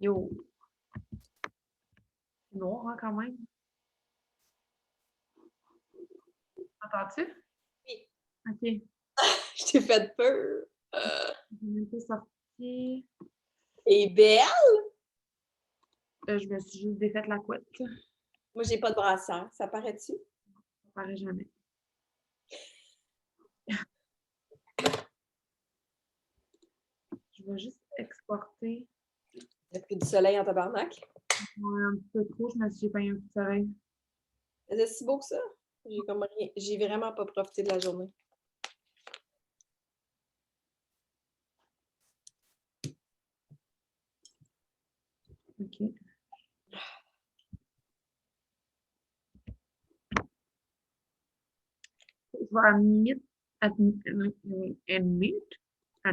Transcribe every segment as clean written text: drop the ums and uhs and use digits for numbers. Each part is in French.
Yo. Noir, hein, quand même. Entends-tu? Oui. OK. Je t'ai fait peur. Je même pas sorti. Et belle! Je me suis juste défaite la couette. Moi, j'ai pas de brassière. Ça paraît-tu? Ça paraît jamais. Je vais juste exporter. T'as pris du soleil en tabarnak? Un petit peu trop, je me suis payé un petit soleil. C'est si beau que ça? J'ai vraiment pas profité de la journée. OK. Je vais Admit. Ah,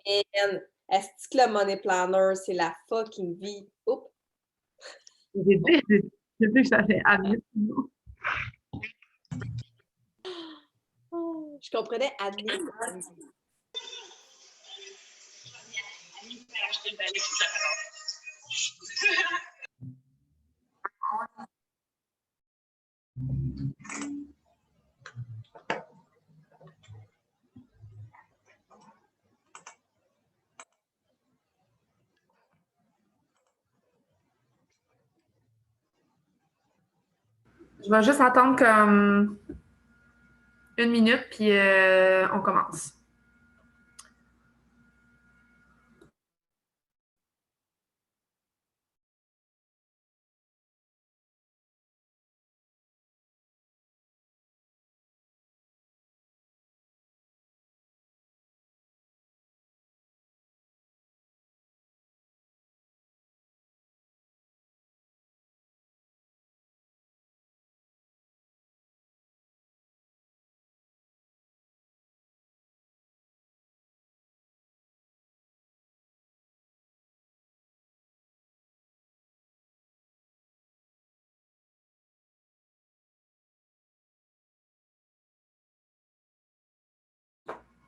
Hey, man, est-ce que le money planner, c'est la fucking vie? Oups! j'ai dit que j'allais admettre. Je comprenais admit. Je vais juste attendre comme 1 minute, puis on commence.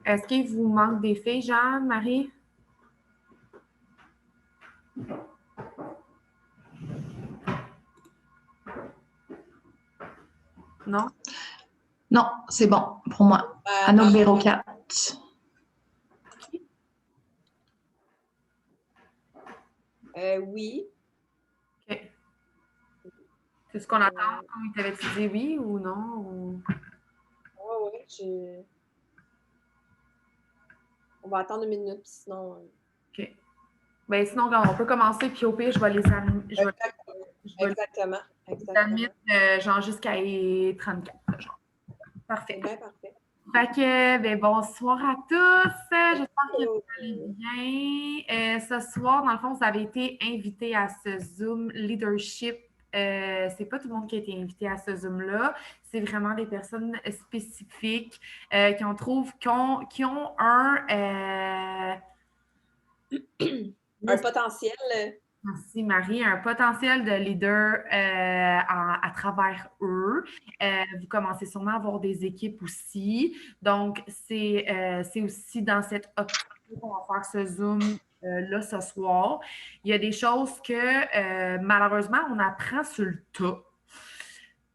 Est-ce qu'il vous manque des filles, Jeanne, Marie? Non? Non, c'est bon pour moi. Anno numéro 4. Oui. OK. C'est ce qu'on attend? Il t'avait-tu dit oui ou non? Ou... Oui. On va attendre 1 minute, sinon... OK. Ben sinon, on peut commencer, puis au pire, je vais les amener. Exactement. Les amener, genre jusqu'à 34. Genre. Parfait. Bien, parfait. Fait que, ben, bonsoir à tous. J'espère que vous allez bien. Ce soir, dans le fond, vous avez été invités à ce Zoom Leadership. C'est pas tout le monde qui a été invité à ce Zoom-là. C'est vraiment des personnes spécifiques qui ont un Un potentiel. Merci Marie, un potentiel de leader à travers eux. Vous commencez sûrement à avoir des équipes aussi. Donc, c'est aussi dans cette optique qu'on va faire ce Zoom là ce soir. Il y a des choses que malheureusement, on apprend sur le tas.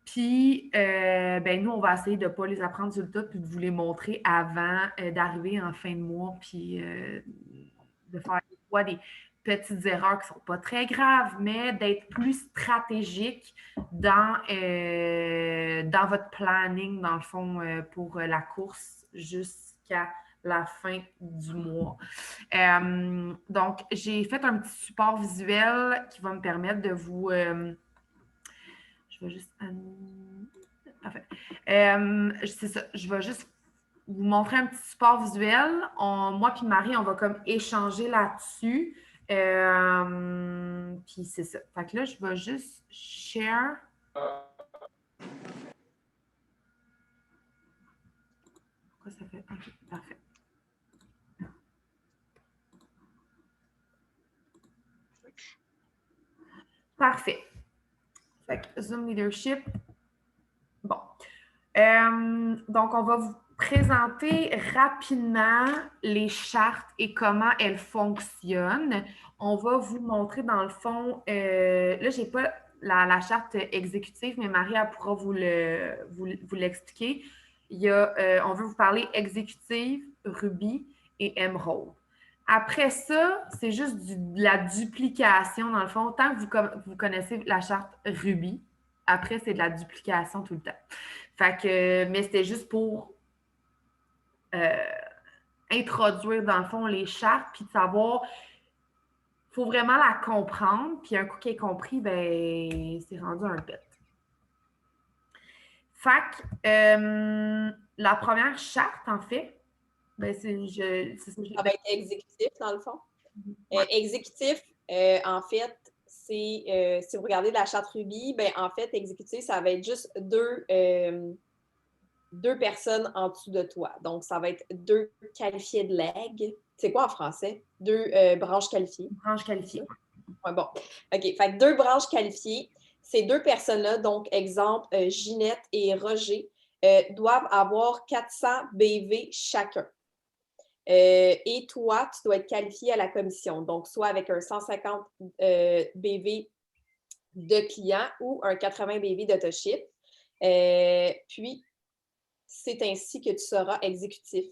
Puis, ben, nous, on va essayer de ne pas les apprendre sur le tas puis de vous les montrer avant d'arriver en fin de mois puis de faire des petites erreurs qui ne sont pas très graves, mais d'être plus stratégique dans votre planning, dans le fond, pour la course jusqu'à la fin du mois. Donc, j'ai fait un petit support visuel qui va me permettre de vous... je vais juste... Parfait. C'est ça, je vais juste vous montrer un petit support visuel. Moi puis Marie, on va comme échanger là-dessus. Puis c'est ça. Fait que là, je vais juste share. Pourquoi ça fait? OK, parfait. Parfait. Fait que Zoom Leadership. Bon. Donc, on va vous présenter rapidement les chartes et comment elles fonctionnent. On va vous montrer dans le fond, là, je n'ai pas la charte exécutive, mais Marie elle pourra vous l'expliquer. On veut vous parler exécutive, Ruby et Emerald. Après ça, c'est juste de la duplication dans le fond. Tant que vous connaissez la charte Ruby, après, c'est de la duplication tout le temps. Fait que, mais c'était juste pour introduire, dans le fond, les chartes, puis de savoir, il faut vraiment la comprendre, puis un coup qu'elle est compris, ben, c'est rendu un pet. Fait que, la première charte, en fait, ben, c'est ça. Ça va être exécutif, dans le fond. Ouais. Exécutif, en fait, si vous regardez la charte Ruby, ben, en fait, exécutif, ça va être juste deux personnes en dessous de toi. Donc, ça va être deux qualifiés de leg. C'est quoi en français? Deux branches qualifiées. Branches qualifiées. Ouais, bon. OK. Fait que deux branches qualifiées. Ces deux personnes-là, donc, exemple, Ginette et Roger, doivent avoir 400 BV chacun. Et toi, tu dois être qualifié à la commission. Donc, soit avec un 150 BV de client ou un 80 BV d'autoship. Puis, c'est ainsi que tu seras exécutif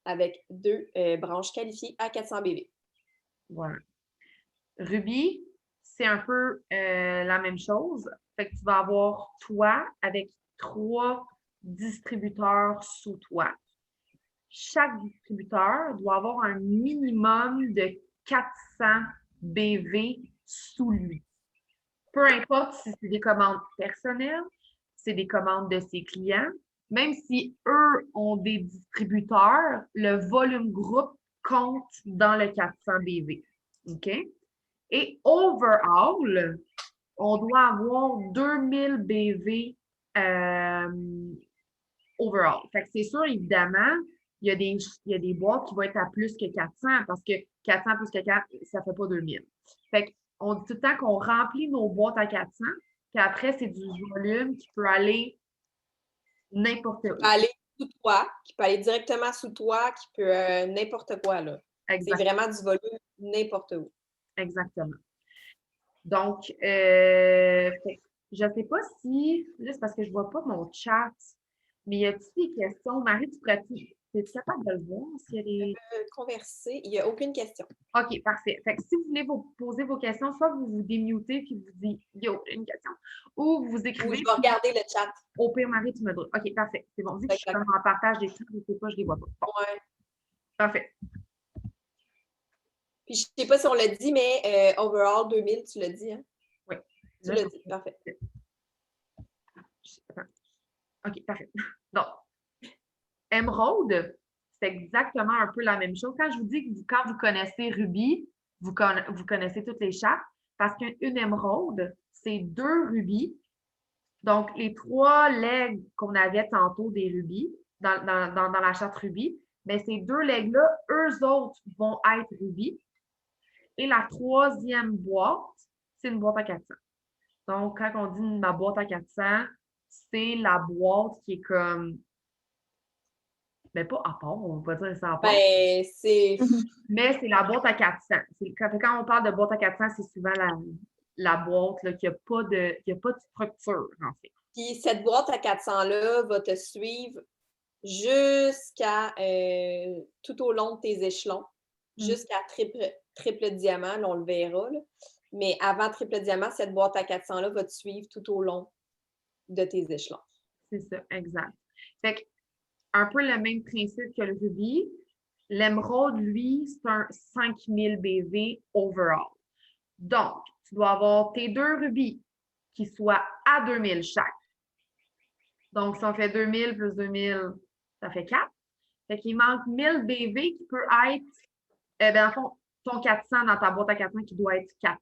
avec deux branches qualifiées à 400 BV. Voilà. Ruby, c'est un peu la même chose. Fait que tu vas avoir toi avec 3 distributeurs sous toi. Chaque distributeur doit avoir un minimum de 400 BV sous lui. Peu importe si c'est des commandes personnelles, c'est des commandes de ses clients, même si eux ont des distributeurs, le volume groupe compte dans le 400 BV. OK? Et overall, on doit avoir 2000 BV overall. Fait que c'est sûr, évidemment, il y a des boîtes qui vont être à plus que 400 parce que 400 plus que 4, ça ne fait pas 2000. Fait qu'on dit tout le temps qu'on remplit nos boîtes à 400, puis après, c'est du volume qui peut aller n'importe où. Qui peut aller sous toi, qui peut aller directement sous toi, qui peut n'importe quoi, là. C'est vraiment du volume n'importe où. Exactement. Donc, je ne sais pas si, là, c'est parce que je ne vois pas mon chat, mais y a-t-il des questions? Marie, es-tu capable de le voir? S'il y a des... Converser, il n'y a aucune question. OK, parfait. Fait que si vous voulez vous poser vos questions, soit vous vous démutez puis vous dites « Yo, une question », ou vous écrivez. Ou je vais regarder le chat. Au pire, Marie, tu me dis. OK, parfait. C'est bon. Vu que je suis en partage des trucs, je ne sais pas, je ne les vois pas. Bon. Ouais. Parfait. Puis je ne sais pas si on l'a dit, mais overall 2000, tu l'as dit, hein? Oui. Tu l'as dit, parfait. OK, parfait. Donc, Emerald, c'est exactement un peu la même chose. Quand je vous dis que quand vous connaissez Ruby, vous connaissez toutes les chartes, parce qu'une émeraude, c'est 2 rubis. Donc, les 3 legs qu'on avait tantôt des rubis, dans la charte Ruby, mais ces 2 legs-là, eux autres vont être rubis. Et la 3e boîte, c'est une boîte à 400. Donc, quand on dit ma boîte à 400, c'est la boîte qui est comme... Mais pas à part, on va dire ça à part. Ben, c'est... Mais c'est la boîte à 400. Quand on parle de boîte à 400, c'est souvent la boîte là, qui n'a pas de structure, en fait. Puis cette boîte à 400-là va te suivre jusqu'à tout au long de tes échelons, jusqu'à triple diamant, là, on le verra. Là. Mais avant triple diamant, cette boîte à 400-là va te suivre tout au long de tes échelons. C'est ça, exact. Fait que, un peu le même principe que le rubis. L'émeraude, lui, c'est un 5000 BV overall. Donc, tu dois avoir tes 2 rubis qui soient à 2000 chaque. Donc, si on fait 2000 plus 2000, ça fait 4. Fait qu'il manque 1000 BV qui peut être, dans le fond, ton 400 dans ta boîte à 400 qui doit être 400.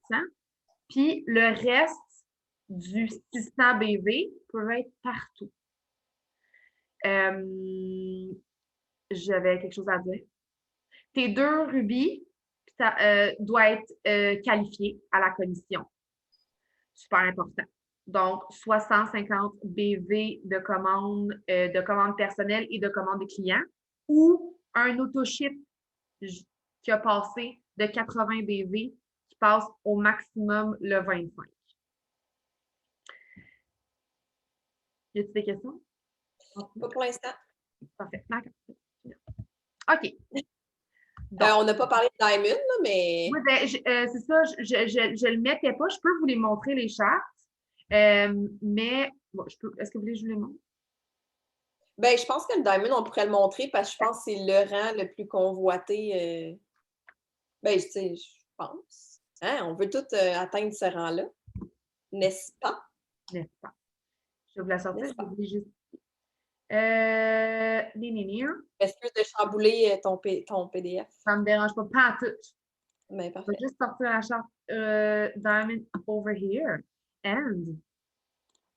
Puis, le reste du 600 BV peut être partout. J'avais quelque chose à dire. Tes 2 rubis doivent être qualifiés à la commission. Super important. Donc, soit 150 BV de commandes personnelles et de commandes des clients, ou un auto-ship qui a passé de 80 BV qui passe au maximum le 25. Y a-t-il des questions? Pas pour l'instant. Parfait. D'accord. OK. On n'a pas parlé de Diamond, là, mais. Oui, ben, c'est ça, je le mettais pas. Je peux vous les montrer, les chartes. Mais, bon, est-ce que vous voulez que je vous les montre? Ben, je pense que le Diamond, on pourrait le montrer parce que je pense que c'est le rang le plus convoité. Ben, tu sais, je pense. Hein? On veut tous atteindre ce rang-là. N'est-ce pas? N'est-ce pas? Je vais vous la sortir. N'est-ce Je pas? vais vous les juste. Excuse de chambouler ton PDF. Ça me dérange pas tout. Ben, Je parfait. vais juste sortir la charte Diamond over here. And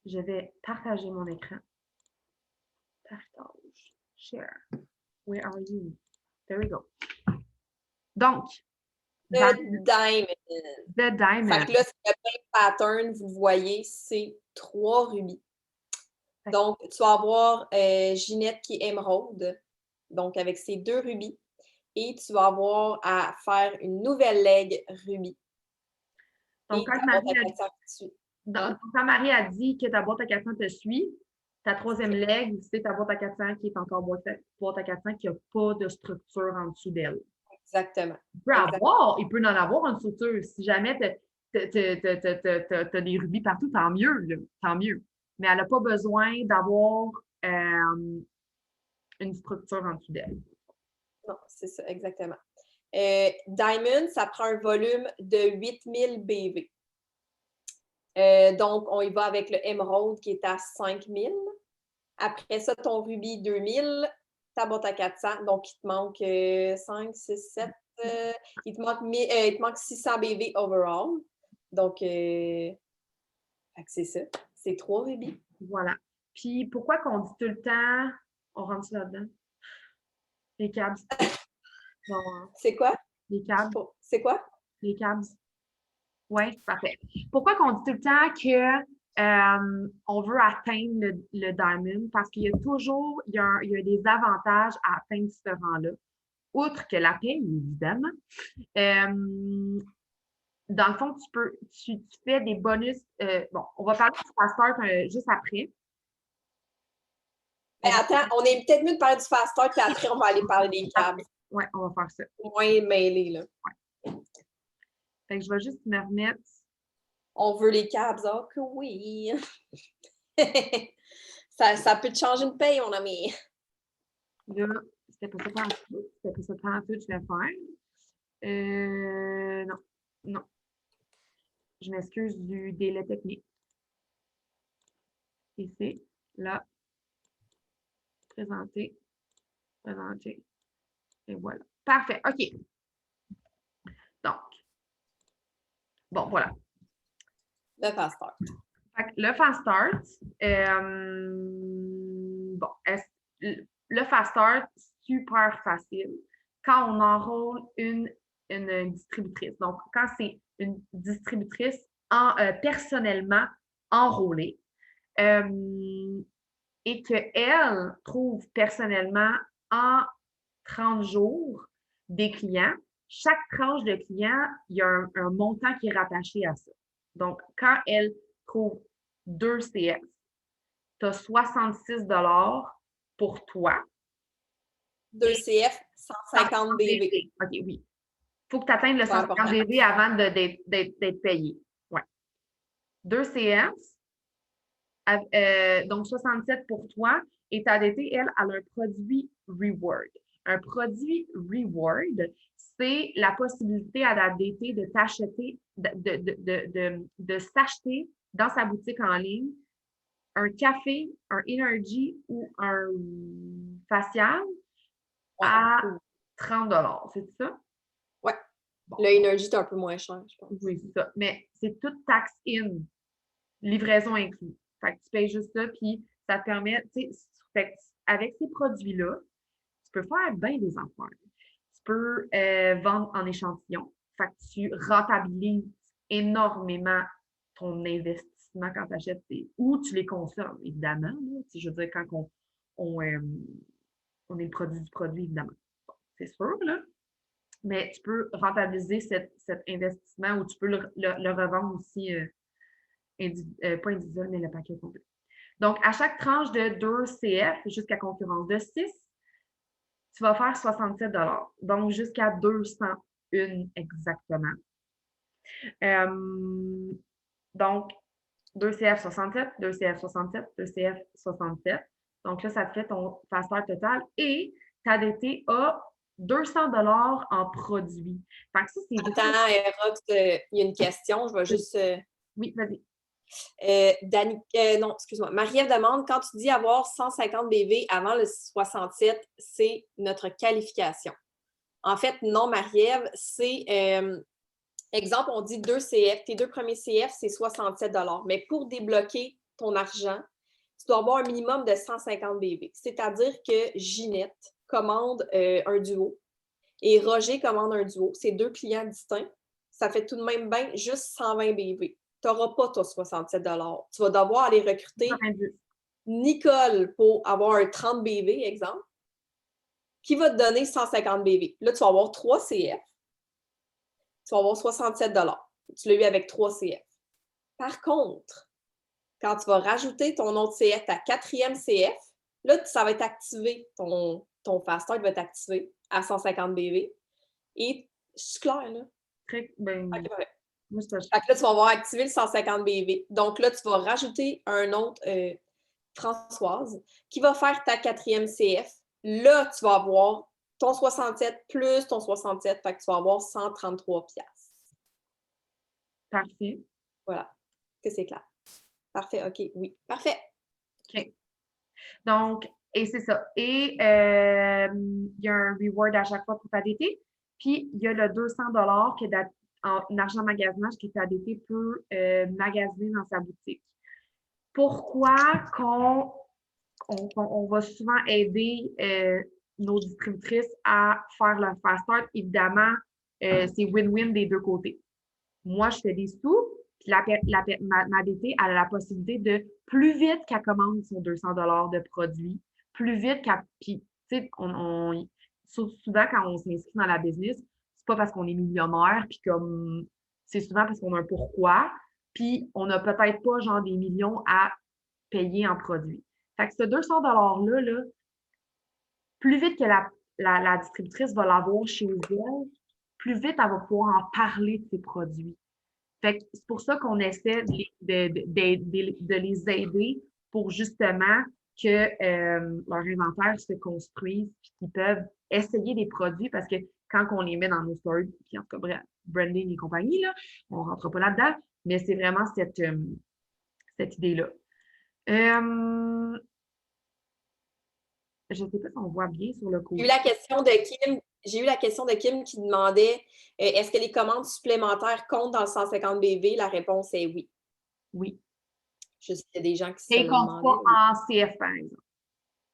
je vais partager mon écran. Partage. Share. Where are you? There we go. Donc, The Diamond. The Diamond. Fait que là, c'est le même pattern, vous le voyez, c'est 3 rubis. Donc, tu vas avoir Ginette qui est émeraude, donc avec ses 2 rubis. Et tu vas avoir à faire une nouvelle leg rubis. Donc, quand Marie a dit que ta boîte à 400 te suit, ta troisième leg, c'est ta boîte à 400 qui est encore boîte à 400 qui n'a pas de structure en dessous d'elle. Exactement. Il peut en avoir une structure. Si jamais tu as des rubis partout, tant mieux, là, tant mieux. Mais elle n'a pas besoin d'avoir une structure en dessous d'elle. Non, c'est ça, exactement. Diamond, ça prend un volume de 8000 BV. Donc, on y va avec le émeraude qui est à 5000. Après ça, ton rubis 2000, ta boîte à 400. Donc, il te manque 5, 6, 7. Il te manque 600 BV overall. Donc, c'est ça. C'est 3 rubis. Voilà. Puis, pourquoi qu'on dit tout le temps, on rentre ça là-dedans? Les cabs. C'est quoi? Les cabs. C'est quoi? Les cabs. Oui, parfait. Pourquoi qu'on dit tout le temps que on veut atteindre le diamond? Parce qu'il y a toujours, il y a des avantages à atteindre ce rang-là. Outre que la paye, évidemment. Dans le fond, tu fais des bonus. Bon, on va parler du fast start juste après. Mais attends, on est peut-être mieux de parler du fast start, puis après, on va aller parler des cabs. Oui, on va faire ça. Moins mêlé, là. Ouais. Fait que je vais juste me remettre. On veut les cabs, oh que oui! ça peut te changer une paye, mon ami. Là, c'était pas ça pendant tout. C'était pas ça pendant tout, je vais faire. Non. Je m'excuse du délai technique. Ici, là. Présenter. Et voilà. Parfait. OK. Donc, bon, voilà. Le fast start. Le fast start, le fast start, super facile. Quand on enrôle une distributrice. Donc, quand c'est une distributrice personnellement enrôlée et qu'elle trouve personnellement en 30 jours des clients, chaque tranche de clients, il y a un montant qui est rattaché à ça. Donc, quand elle trouve 2 CS, tu as 66 pour toi. 2 CF, 150 BV. OK, oui. Il faut que tu atteignes le 150 BV avant d'être payé. Ouais. 2 CS, donc 67 pour toi, et ta DT, elle, a un produit Reward. Un produit Reward, c'est la possibilité à la DT de t'acheter, de s'acheter dans sa boutique en ligne un café, un Energy ou un facial à 30 $. C'est ça? Oui. Bon. Le Energy est un peu moins cher, je pense. Oui, c'est ça. Mais c'est toute taxe in, livraison inclus. Fait que tu payes juste ça, puis ça te permet, tu sais, avec ces produits-là, tu peux faire bien des affaires. Tu peux vendre en échantillon. Fait que tu rentabilises énormément ton investissement. investissements quand tu achètes ou tu les consommes, évidemment. Là. Je veux dire, quand on est le produit du produit, évidemment. Bon, c'est sûr, là. Mais tu peux rentabiliser cet investissement ou tu peux le revendre aussi, pas individuel, mais le paquet complet. Donc, à chaque tranche de 2 CF jusqu'à concurrence de 6, tu vas faire 67 $. Donc, jusqu'à 201 exactement. Donc, 2 CF 67, 2 CF 67, 2 CF 67. Donc là, ça te fait ton faster total et ta DT a 200 $ en produits. Fait que ça, c'est Attends, Rox, il y a une question. Je vais juste. Oui, vas-y. Non, excuse-moi. Marie-Ève demande, quand tu dis avoir 150 BV avant le 67, c'est notre qualification. En fait, non, Marie-Ève, c'est, exemple, on dit 2 CF. Tes 2 premiers CF, c'est 67 $. Mais pour débloquer ton argent, tu dois avoir un minimum de 150 BV. C'est-à-dire que Ginette commande un duo et Roger commande un duo. C'est 2 clients distincts. Ça fait tout de même bien juste 120 BV. Tu n'auras pas, toi, 67 $. Tu vas devoir aller recruter Nicole pour avoir un 30 BV, exemple, qui va te donner 150 BV. Là, tu vas avoir 3 CF. Tu vas avoir 67 $. Tu l'as eu avec 3 CF. Par contre, quand tu vas rajouter ton autre CF, ta 4e CF, là, ça va être activé. Ton fast start va être activé à 150 BV. Et je suis claire, là? Très, ben, okay, ouais. moi, fait que là, tu vas avoir activé le 150 BV. Donc là, tu vas rajouter un autre Françoise qui va faire ta 4e CF. Là, tu vas avoir ton 67 plus ton 67. Fait que tu vas avoir 133 $. Parfait. Voilà. Que c'est clair. Parfait. OK. Oui. Parfait. OK. Donc, et c'est ça. Et il y a un reward à chaque fois pour ta DT. Puis, il y a le 200 $ que en argent magasinage que ta DT peut magasiner dans sa boutique. Pourquoi on va souvent aider nos distributrices à faire leur fast start? Évidemment, c'est win-win des deux côtés. Moi, je fais des sous, puis ma DT a la possibilité de, plus vite qu'elle commande son 200 $ de produits, plus vite qu'elle. Puis, tu sais, souvent, quand on s'inscrit dans la business, c'est pas parce qu'on est millionnaire, puis comme. C'est souvent parce qu'on a un pourquoi, puis on n'a peut-être pas, genre, des millions à payer en produits. Fait que ce 200 $-là, là, plus vite que la distributrice va l'avoir chez elle, plus vite elle va pouvoir en parler de ses produits. Fait que c'est pour ça qu'on essaie de les aider pour justement que leur inventaire se construise et qu'ils peuvent essayer des produits parce que quand on les met dans nos stories, puis en tout cas, branding et compagnie, là, on ne rentre pas là-dedans, mais c'est vraiment cette idée-là. Je ne sais pas si on voit bien sur le côté. J'ai eu la question de Kim qui demandait est-ce que les commandes supplémentaires comptent dans le 150 BV? La réponse est oui. Oui. Je sais qu'il y a des gens qui se demandaient. Et compte pas en CF, par exemple.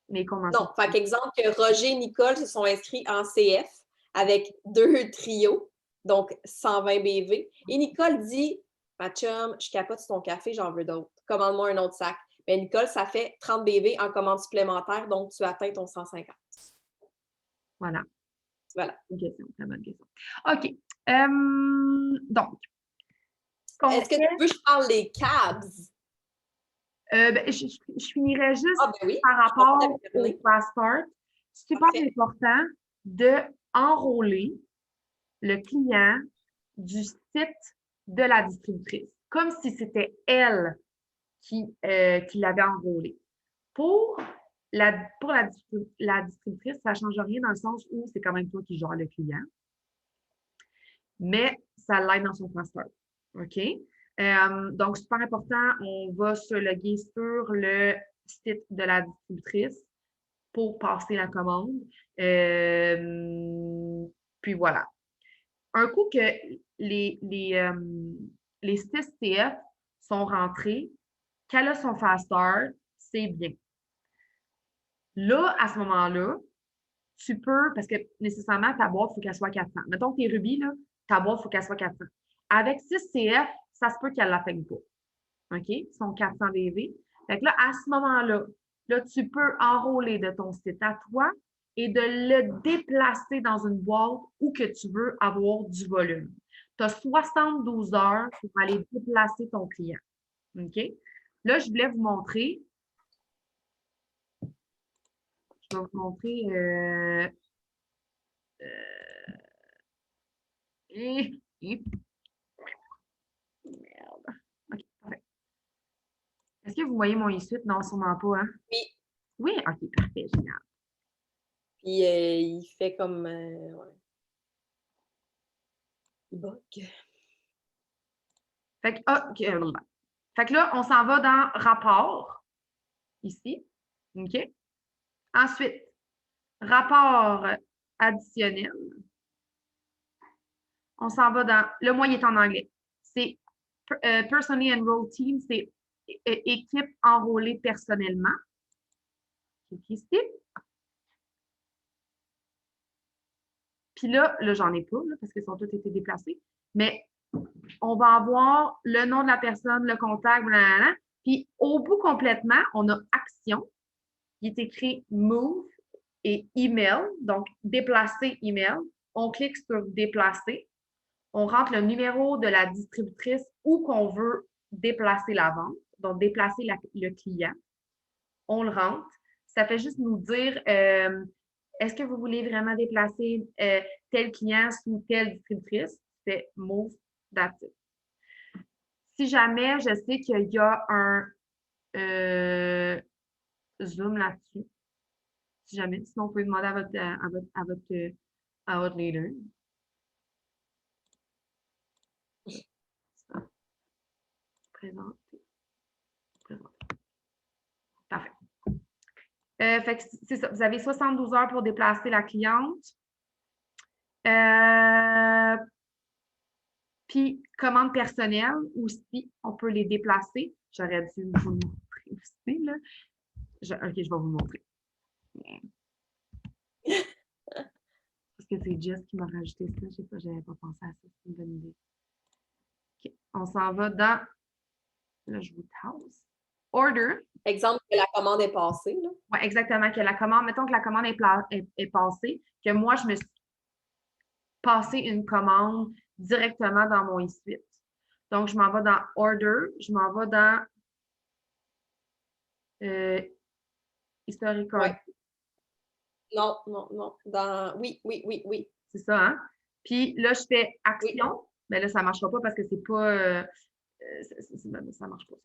Mais non, par exemple, que Roger et Nicole se sont inscrits en CF avec 2 trios, donc 120 BV. Et Nicole dit ma chum, je capote sur ton café, j'en veux d'autres. Commande-moi un autre sac. Mais Nicole, ça fait 30 BV en commande supplémentaire, donc tu atteins ton 150. Voilà. Voilà. Une question, très bonne question. OK. Donc. Est-ce que tu veux que je parle des cabs? Je finirais juste oui. par rapport au fast start. C'est super important d'enrôler le client du site de la distributrice, comme si c'était elle qui l'avait enrôlé. Pour la distributrice, ça ne change rien dans le sens où c'est quand même toi qui gères le client, mais ça l'aide dans son fast start. OK? Donc, super important, on va se loguer sur le site de la distributrice pour passer la commande. Puis voilà. Un coup que les 6 CF sont rentrés, qu'elle a son fast start, c'est bien. Là, à ce moment-là, tu peux, parce que nécessairement, ta boîte, il faut qu'elle soit 400. Mettons que tu es Ruby, là, ta boîte, il faut qu'elle soit 400. Avec 6 CF, ça se peut qu'elle ne l'atteigne pas. OK? Son 400 BV. Fait que là, à ce moment-là, là, tu peux enrôler de ton site à toi et de le déplacer dans une boîte où que tu veux avoir du volume. Tu as 72 heures pour aller déplacer ton client. OK? Là, je voulais vous montrer. Je vais vous montrer. Merde. OK, parfait. Est-ce que vous voyez mon e-suite? Non, sûrement pas, hein? Oui. Oui? OK, parfait, génial. Puis il fait comme. Ouais. Il bug. Fait que, fait que là, on s'en va dans rapport, ici. OK? Ensuite, rapport additionnel. On s'en va dans. Le moi, il est en anglais. C'est Personally Enrolled Team, c'est équipe enrôlée personnellement. Clique ici. Puis là j'en ai pas, là, parce qu'ils ont tous été déplacés. Mais on va avoir le nom de la personne, le contact, blablabla. Puis au bout complètement, on a action. Il est écrit move et email, donc déplacer email. On clique sur déplacer. On rentre le numéro de la distributrice où qu'on veut déplacer la vente, donc déplacer le client. On le rentre. Ça fait juste nous dire est-ce que vous voulez vraiment déplacer tel client sous telle distributrice? C'est move, that's it. Si jamais je sais qu'il y a un zoom là-dessus, si jamais, sinon vous pouvez demander à votre leader. Présenter. Parfait. Fait que c'est ça. Vous avez 72 heures pour déplacer la cliente. Puis, commande personnelle aussi, on peut les déplacer. J'aurais dû vous le montrer aussi, là. OK, je vais vous le montrer. Parce que c'est Jess qui m'a rajouté ça. Je n'avais pas pensé à ça. C'est une bonne idée. OK, on s'en va dans... Là, je vous tasse. Order. Exemple que la commande est passée. Oui, exactement. Que la commande, mettons que la commande est passée, que moi, je me suis passé une commande directement dans mon e-suite. Donc, je m'en vais dans Order, je m'en vais dans Historical. Ouais. Non. Oui. C'est ça, hein? Puis là, je fais Action. Oui. Mais là, ça ne marchera pas parce que c'est pas... ça ne marche pas.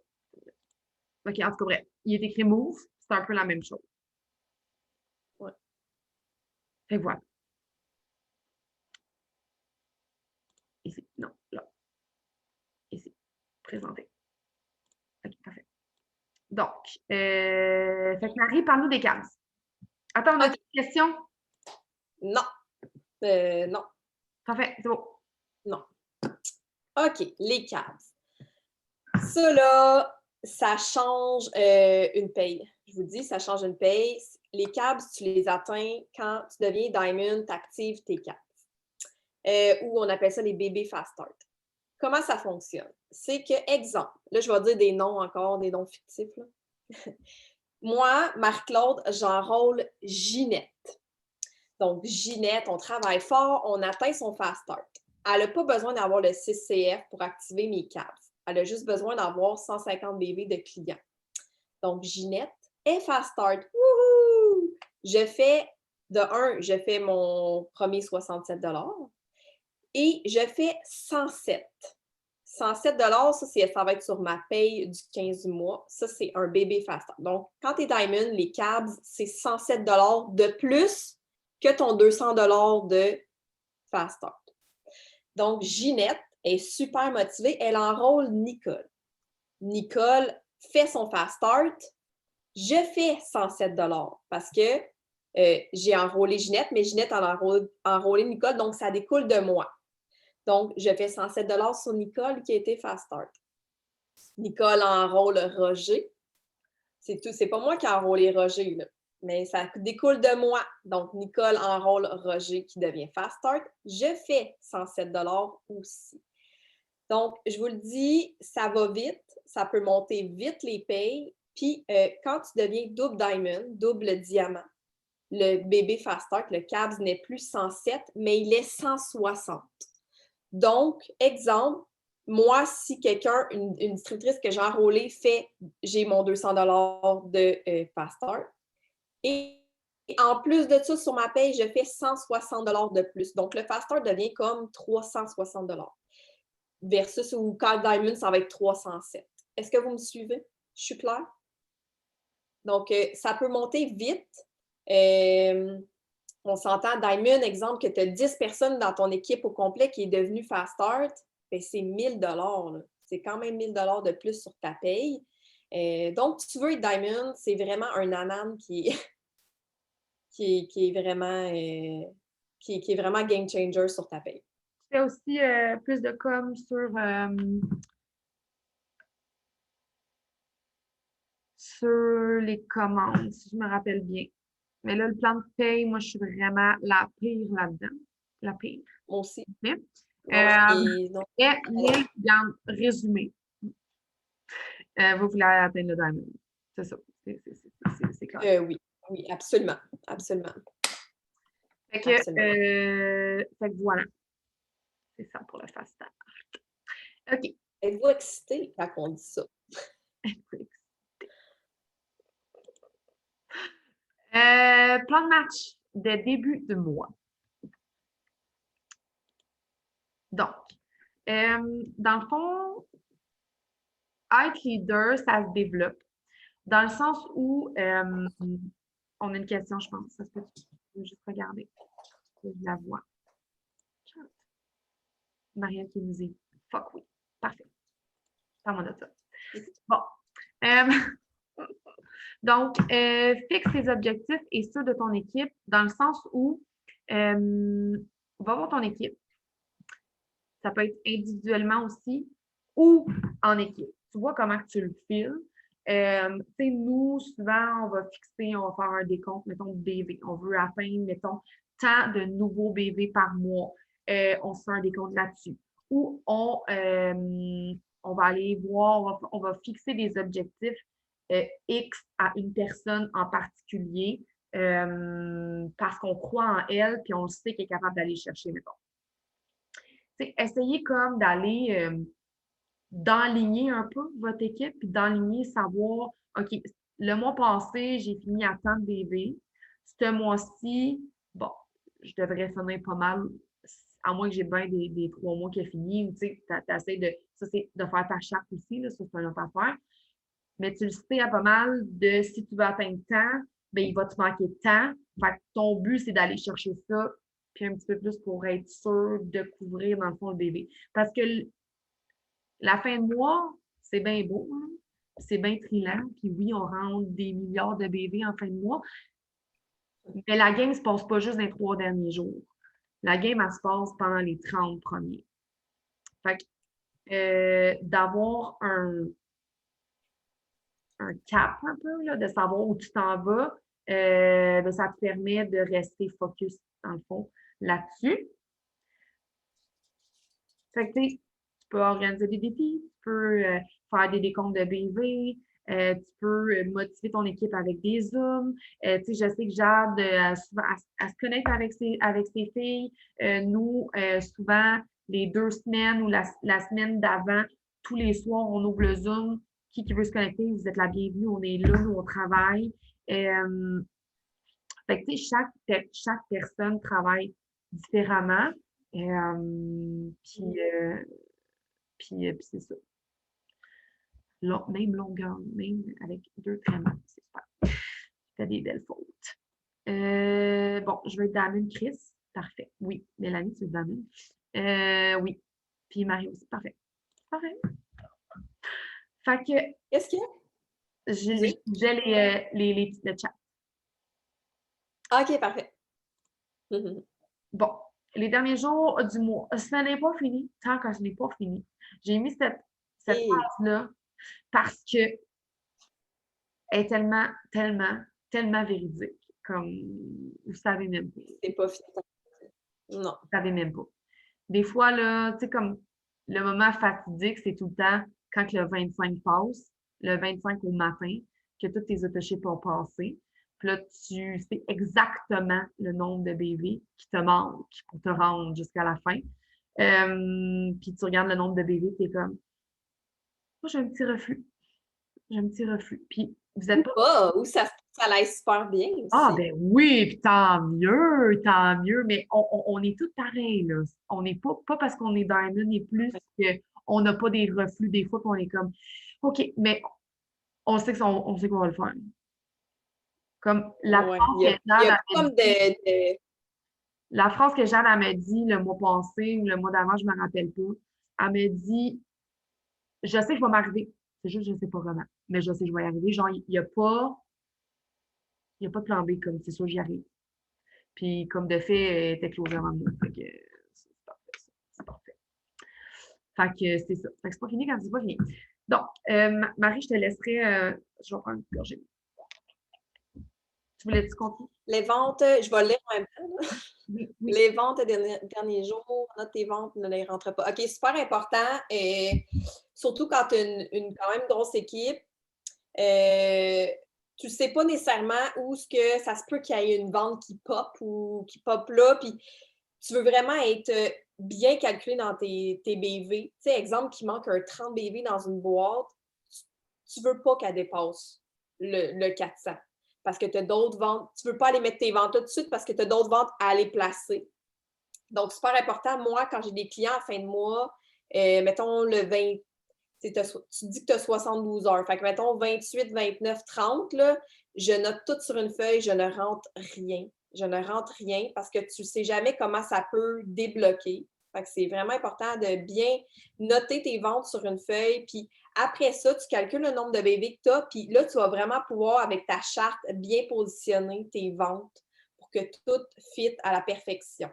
OK, en tout cas, bref. Il est écrit Move. C'est un peu la même chose. Ouais. Et voilà. Ici. Non, là. Ici. Présenter. OK, parfait. Donc, fait que Marie, parle-nous des cases. Attends, on a une question? Non. Non. Parfait, c'est bon. Non. OK, les cases. Ça, là, ça change une paye. Je vous dis, ça change une paye. Les cabs, tu les atteins quand tu deviens Diamond, tu actives tes cabs. Ou on appelle ça les bébés fast start. Comment ça fonctionne? C'est que, exemple, là, je vais dire des noms encore, des noms fictifs. Là. Moi, Marc-Claude, j'enrôle Ginette. Donc, Ginette, on travaille fort, on atteint son fast start. Elle n'a pas besoin d'avoir le 6CF pour activer mes cabs. Elle a juste besoin d'avoir 150 BV de clients. Donc, Ginette est fast start. Wouhou! Je fais mon premier 67 $ et je fais 107. 107 $, ça va être sur ma paye du 15 du mois. Ça, c'est un bébé fast start. Donc, quand tu es Diamond, les cabs, c'est 107 $ de plus que ton 200 $ de fast start. Donc, Ginette est super motivée. Elle enrôle Nicole. Nicole fait son fast start. Je fais 107 $ parce que j'ai enrôlé Ginette, mais Ginette a enrôlé Nicole, donc ça découle de moi. Donc, je fais 107 $ sur Nicole qui a été fast start. Nicole enrôle Roger. C'est tout. C'est pas moi qui ai enrôlé Roger, là, mais ça découle de moi. Donc, Nicole enrôle Roger qui devient fast start. Je fais 107 $ aussi. Donc, je vous le dis, ça va vite. ça peut monter vite les payes. Puis, quand tu deviens double diamond, double diamant, le bébé Fast Start, le CABS n'est plus 107, mais il est 160. Donc, exemple, moi, si quelqu'un, une distributrice que j'ai enrôlée fait, j'ai mon 200 $ de Fast Start. Et en plus de ça, sur ma paye, je fais 160 $ de plus. Donc, le Fast Start devient comme 360 $ versus où Card Diamond, ça va être 307. Est-ce que vous me suivez? Je suis claire? Donc, ça peut monter vite. On s'entend, Diamond, exemple, que tu as 10 personnes dans ton équipe au complet qui est devenue Fast Start, ben c'est 1000 $. C'est quand même 1000 $ de plus sur ta paye. Donc, tu veux être Diamond, c'est vraiment un anan qui est vraiment qui est vraiment game changer sur ta paye. Tu fais aussi plus de com sur les commandes, si je me rappelle bien. Mais là, le plan de paye, moi, je suis vraiment la pire là-dedans. La pire. Moi aussi. Mais, Donc, regarde, résumé. Vous voulez atteindre le diamond. C'est ça. C'est clair. oui, absolument. Absolument. Fait que voilà. C'est ça pour le fast start. OK. Êtes-vous excité quand on dit ça? Plan de match de début de mois. Donc, dans le fond, être leader, ça se développe. Dans le sens où on a une question, je pense. Ça se peut que je vais juste regarder. Je la vois. Marianne qui nous dit fuck oui. Parfait. Parle-moi de ça. Bon. Donc, fixe tes objectifs et ceux de ton équipe dans le sens où va voir ton équipe. Ça peut être individuellement aussi ou en équipe. Tu vois comment tu le files. Nous, souvent, on va fixer, on va faire un décompte, mettons, de BV. On veut atteindre, mettons, tant de nouveaux BV par mois. On se fait un décompte là-dessus. Ou on va aller voir, on va fixer des objectifs X à une personne en particulier parce qu'on croit en elle puis on sait qu'elle est capable d'aller chercher, mettons. Essayez comme d'aller d'enligner un peu votre équipe puis d'enligner, savoir, OK, le mois passé, j'ai fini à tant de BV. Ce mois-ci, bon, je devrais finir pas mal, à moins que j'ai bien des 3 mois qui a fini. Tu essaies de, ça, c'est de faire ta charte aussi, là, ça, c'est une autre affaire. Mais tu le sais à pas mal de si tu veux atteindre tant, bien, il va te manquer de temps. Fait que ton but, c'est d'aller chercher ça, puis un petit peu plus pour être sûr de couvrir, dans le fond, le bébé. Parce que la fin de mois, c'est bien beau, hein? C'est bien trillant, puis oui, on rentre des milliards de bébés en fin de mois, mais la game ne se passe pas juste dans les 3 derniers jours. La game, elle se passe pendant les 30 premiers. Fait que d'avoir un cap un peu, là, de savoir où tu t'en vas, ben, ça te permet de rester focus, dans le fond, là-dessus. Fait que, tu peux organiser des défis, tu peux faire des décomptes de BV, tu peux motiver ton équipe avec des Zooms. Je sais que Jade, souvent, elle se connecte avec ses filles. Nous, souvent, les 2 semaines ou la semaine d'avant, tous les soirs, on ouvre le Zoom. Qui veut se connecter, vous êtes la bienvenue. On est là, nous, on travaille. Fait que, chaque personne travaille différemment. Puis c'est ça. Même longueur, même avec 2 tréments. C'est super. Fait des belles fautes. Bon, je vais être Damien Chris. Parfait. Oui. Mélanie, tu veux Damien? Oui. Puis Marie aussi. Parfait. Parfait. Fait que. Qu'est-ce qu'il y a? J'ai les petites de chat. OK, parfait. Bon, les derniers jours du mois. Ce n'est pas fini. Tant que ce n'est pas fini. J'ai mis cette phrase-là parce que elle est tellement, tellement, tellement véridique. Comme vous savez même pas. C'est pas fini. Non. Vous savez même pas. Des fois, là, tu sais, comme le moment fatidique, c'est tout le temps quand le 25 passe, le 25 au matin, que tous tes autochips ont passé. Puis là, tu sais exactement le nombre de BV qui te manque pour te rendre jusqu'à la fin. Puis tu regardes le nombre de BV, tu es comme, moi, j'ai un petit reflux. J'ai un petit reflux. Puis vous êtes pas. Ou ça l'aille super bien Ah, aussi. ben oui, puis tant mieux, mais on est tous pareils, là. On n'est pas parce qu'on est Diamond et plus qu'on n'a pas des reflux des fois qu'on est comme, OK, mais on sait on sait qu'on va le faire. Comme la Ouais. phrase Il que y Jeanne a avait comme dit, de... la phrase que Jeanne elle m'a dit le mois passé ou le mois d'avant, je ne me rappelle pas. Elle m'a dit, je sais que je vais m'arriver. C'est juste, je ne sais pas comment. Mais je sais que je vais y arriver. Genre, il y a pas de plan B, comme c'est sûr, j'y arrive. Puis, comme de fait, elle était closée avant moi. Fait que c'est parfait, ça. C'est parfait. Fait que c'est ça. Fait que c'est pas fini quand c'est pas fini. Donc, Marie, je te laisserai. Je vais prendre une gorgée. Tu voulais-tu continuer? Les ventes, je vais le lire en même temps. Là. Oui. Les ventes des derniers jours, note tes ventes, ne les rentre pas. OK, super important. Surtout quand tu as une quand même grosse équipe. Tu ne sais pas nécessairement où ce que ça se peut qu'il y ait une vente qui pop ou qui pop là. Puis tu veux vraiment être bien calculé dans tes BV. Tu sais, exemple, qu'il manque un 30 BV dans une boîte, tu ne veux pas qu'elle dépasse le 400. Parce que tu as d'autres ventes. Tu ne veux pas aller mettre tes ventes là tout de suite parce que tu as d'autres ventes à aller placer. Donc, super important. Moi, quand j'ai des clients à fin de mois, mettons le 20, tu dis que tu as 72 heures. Fait que, mettons, 28, 29, 30, là, je note tout sur une feuille, je ne rentre rien. Je ne rentre rien parce que tu ne sais jamais comment ça peut débloquer. Fait que c'est vraiment important de bien noter tes ventes sur une feuille. Puis après ça, tu calcules le nombre de bébés que tu as. Puis là, tu vas vraiment pouvoir, avec ta charte, bien positionner tes ventes pour que tout fit à la perfection.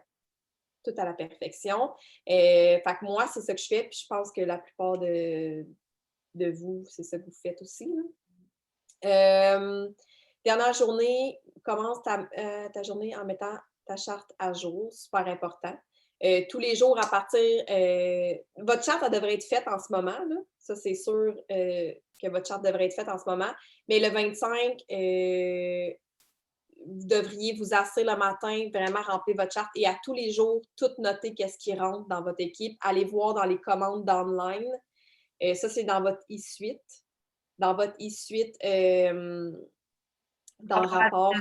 Tout à la perfection. Fait que moi, c'est ça que je fais. Puis je pense que la plupart de vous, c'est ça que vous faites aussi. Dernière journée, commence ta journée en mettant ta charte à jour, super important. Tous les jours à partir... votre charte, elle devrait être faite en ce moment. Là. Ça, c'est sûr que votre charte devrait être faite en ce moment. Mais le 25, vous devriez vous asseoir le matin, vraiment remplir votre charte et à tous les jours, tout noter qu'est-ce qui rentre dans votre équipe. Allez voir dans les commandes d'online. Ça, c'est dans votre e-suite. Dans votre e-suite, dans le rapport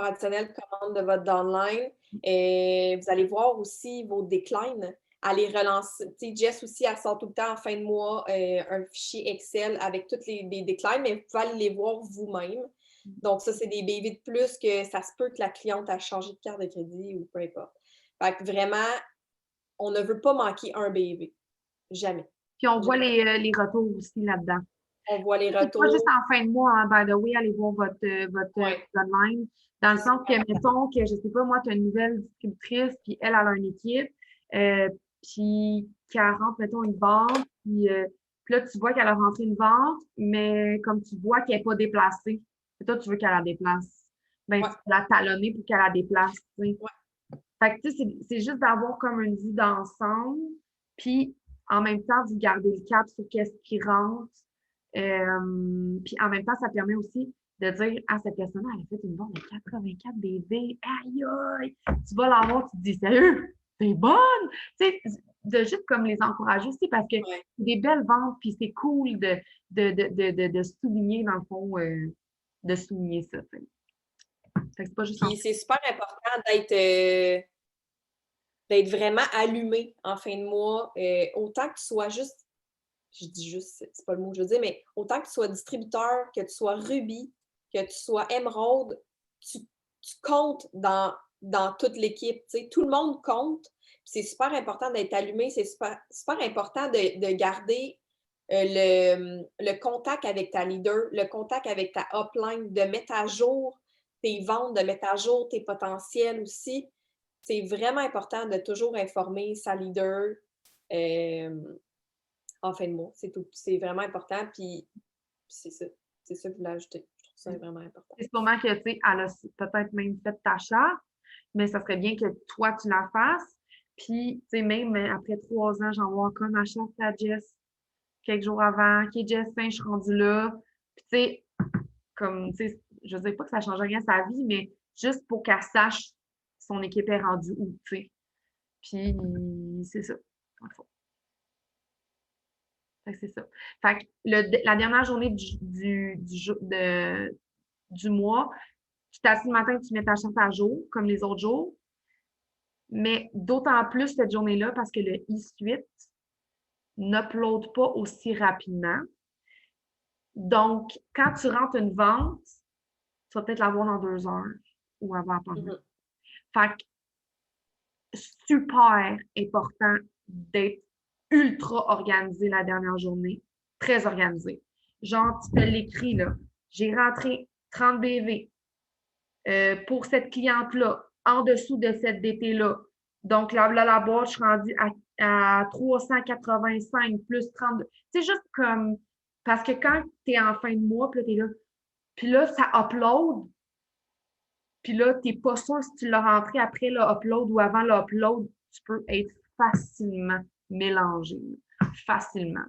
additionnel commande de votre downline. Vous allez voir aussi vos declines. Allez relancer. Tu sais, Jess aussi, elle sort tout le temps en fin de mois un fichier Excel avec toutes les declines, mais vous pouvez aller les voir vous-même. Donc, ça, c'est des BV de plus que ça se peut que la cliente a changé de carte de crédit ou peu importe. Fait que vraiment, on ne veut pas manquer un BV. Jamais. Puis on voit les retours aussi là-dedans. On voit les C'est retours. pas juste en fin de mois, hein, by the way, allez voir votre online. Dans le sens que, mettons que, je sais pas, moi, tu as une nouvelle distributrice, puis elle a une équipe, puis qu'elle rentre, mettons, une vente, puis là, tu vois qu'elle a rentré une vente, mais comme tu vois qu'elle n'est pas déplacée, et toi, tu veux qu'elle la déplace. Ben, tu peux la talonner pour qu'elle la déplace, tu sais. Fait que, tu sais, c'est juste d'avoir comme une vue d'ensemble, puis en même temps, vous gardez le cap sur qu'est-ce qui rentre. Puis en même temps, ça permet aussi de dire, ah, cette personne-là, elle a fait une vente de 84 bébés. Aïe, aïe! Tu vas la voir, tu te dis, sérieux, c'est bonne! Tu sais, de juste comme les encourager aussi parce que c'est des belles ventes, puis c'est cool de souligner, dans le fond, de souligner ça. Fait que c'est pas juste Puis c'est super important d'être vraiment allumé en fin de mois. Autant que tu sois juste, je dis juste, c'est pas le mot que je veux dire, mais autant que tu sois distributeur, que tu sois Ruby, que tu sois Emerald, tu comptes dans toute l'équipe. Tout le monde compte. C'est super important d'être allumé. C'est super, super important de garder le contact avec ta leader, le contact avec ta upline, de mettre à jour tes ventes, de mettre à jour tes potentiels aussi. C'est vraiment important de toujours informer sa leader en fin de mois. C'est tout. C'est vraiment important. Puis c'est ça. C'est ça que je voulais ajouter. Je trouve ça vraiment important. C'est sûrement que, tu sais, elle a peut-être même fait ta charte, mais ça serait bien que toi, tu la fasses. Puis, tu sais, même après 3 ans, j'envoie comme ma chance à Jess quelques jours avant. OK, Jess, je suis rendue là. Puis, tu sais, comme, tu sais, je ne dis pas que ça ne change rien à sa vie, mais juste pour qu'elle sache son équipe est rendue où, tu sais. Puis, c'est ça. Fait que c'est ça. Fait que la dernière journée du mois, tu t'assis le matin et tu mets ta charte à jour, comme les autres jours. Mais d'autant plus cette journée-là, parce que le e-suite n'upload pas aussi rapidement. Donc, quand tu rentres une vente, tu vas peut-être l'avoir dans 2 heures ou avant pendant. Fait que super important d'être ultra organisé la dernière journée. Très organisé. Genre, tu te l'écris, là. J'ai rentré 30 BV pour cette cliente-là, en dessous de cette DT-là. Donc, là, la boîte, je suis rendue à 385 plus 32. C'est juste comme, parce que quand tu es en fin de mois, puis là, ça upload, puis là, tu n'es pas sûr si tu l'as rentré après le upload ou avant le upload, tu peux être facilement mélangé. Facilement.